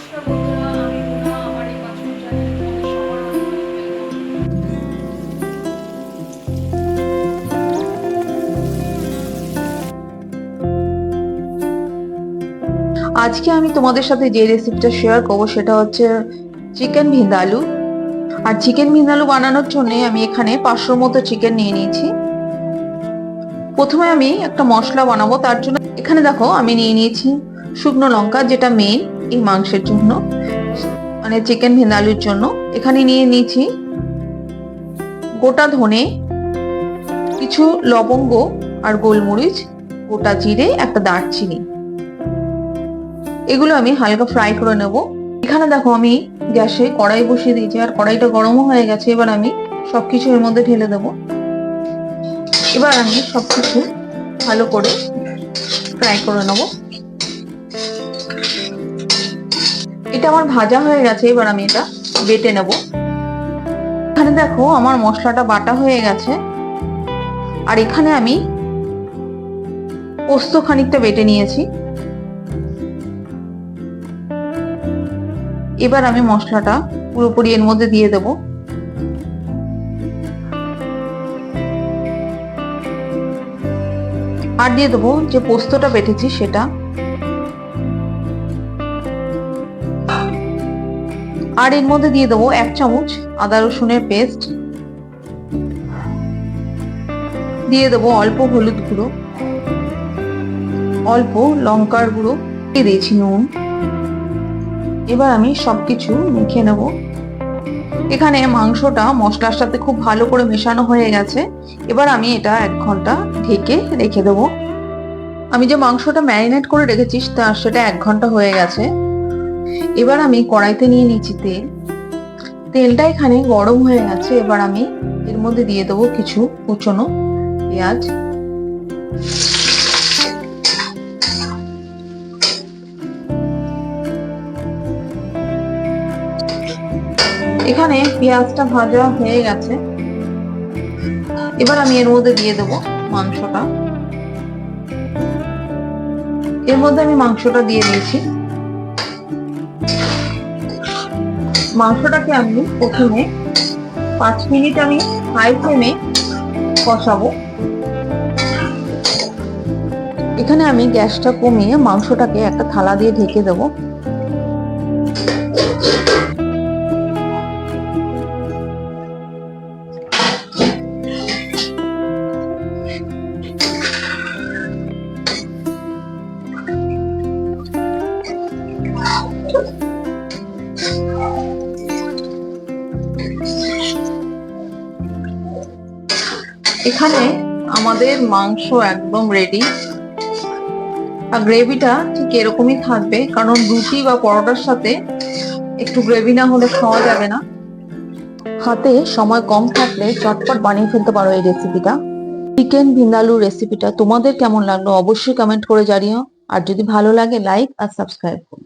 নমস্কার বন্ধুরা, আমি রুনা। আমার এই পাঁচফোড়ন চ্যানেলে তোমাদের সবার অনেক ওয়েলকাম। আজকে আমি তোমাদের সাথে যে রেসিপিটা শেয়ার করবো সেটা হচ্ছে চিকেন ভিন্দালু। আর চিকেন ভিন্দালু বানানোর জন্য আমি এখানে 500 মতো চিকেন নিয়ে নিয়েছি। প্রথমে আমি একটা মশলা বানাবো, তার জন্য এখানে দেখো আমি নিয়ে নিয়েছি শুকনো লঙ্কা, যেটা মেন এই মাংসের জন্য, মানে চিকেন ভিন্দালুর জন্য। এখানে নিয়ে নিয়েছি গোটা ধনে, কিছু লবঙ্গ আর গোলমরিচ, গোটা জিরে, একটা দারচিনি। এগুলো আমি হালকা ফ্রাই করে নেব। এখানে দেখো আমি গ্যাসে কড়াই বসিয়ে দিয়েছি, আর কড়াইটা গরমও হয়ে গেছে। এবার আমি সবকিছু এর মধ্যে ঢেলে দেব। এবার আমি সবকিছু ভালো করে ফ্রাই করে নেব। এটা আমার ভাজা হয়ে গেছে, এবার আমি এটা বেটে নেব। এখানে দেখো আমার মশলাটা বাটা হয়ে গেছে, আর এখানে আমি পোস্ত খানিকটা বেটে নিয়েছি। এবার আমি মশলাটা পুরোপুরি এর মধ্যে দিয়ে দেব। আর দিয়ে দেবো যে পোস্তটা বেটেছি সেটা। আর এর মধ্যে দিয়ে দেবো 1 চামচ আদা রসুনের পেস্ট। দিয়ে দেবো অল্প হলুদ গুঁড়ো, অল্প লঙ্কার গুঁড়ো, দিয়ে দিয়েছি নুন। এবার আমি সবকিছু মেখে নেব। এখানে মাংসটা মশলার সাথে খুব ভালো করে মেশানো হয়ে গেছে। এবার আমি এটা 1 ঘন্টা ঢেকে রেখে দেবো। আমি যে মাংসটা ম্যারিনেট করে রেখেছি সেটা 1 ঘন্টা হয়ে গেছে। এবার আমি কড়াইতে নিয়ে নিচ্ছি তেল। তেলটা এখানে গরম হয়ে গেছে। এবার আমি এর মধ্যে দিয়ে দেবো কিছু কুচনো পেঁয়াজ। এখানে পেঁয়াজটা ভাজা হয়ে গেছে। এবার আমি এর মধ্যে দিয়ে দেবো মাংসটা। এর মধ্যে আমি মাংসটা দিয়ে দিয়েছি। মাংসটাকে আমি প্রথমে 5 মিনিট আমি হাই ফ্লেমে কষাবো। এখানে আমি গ্যাসটা কমিয়ে মাংসটাকে একটা থালা দিয়ে ঢেকে দেবো। এখানে আমাদের মাংস একদম রেডি। আর গ্রেভিটা ঠিক এরকমই থাকবে, কারণ রুটি বা পরোটার সাথে একটু গ্রেভি না হলে খাওয়া যাবে না। হাতে সময় কম থাকলে চটপট বানিয়ে ফেলতে পারো এই রেসিপিটা। চিকেন ভিন্দালু রেসিপিটা তোমাদের কেমন লাগলো অবশ্যই কমেন্ট করে জানিও। আর যদি ভালো লাগে লাইক আর সাবস্ক্রাইব করো।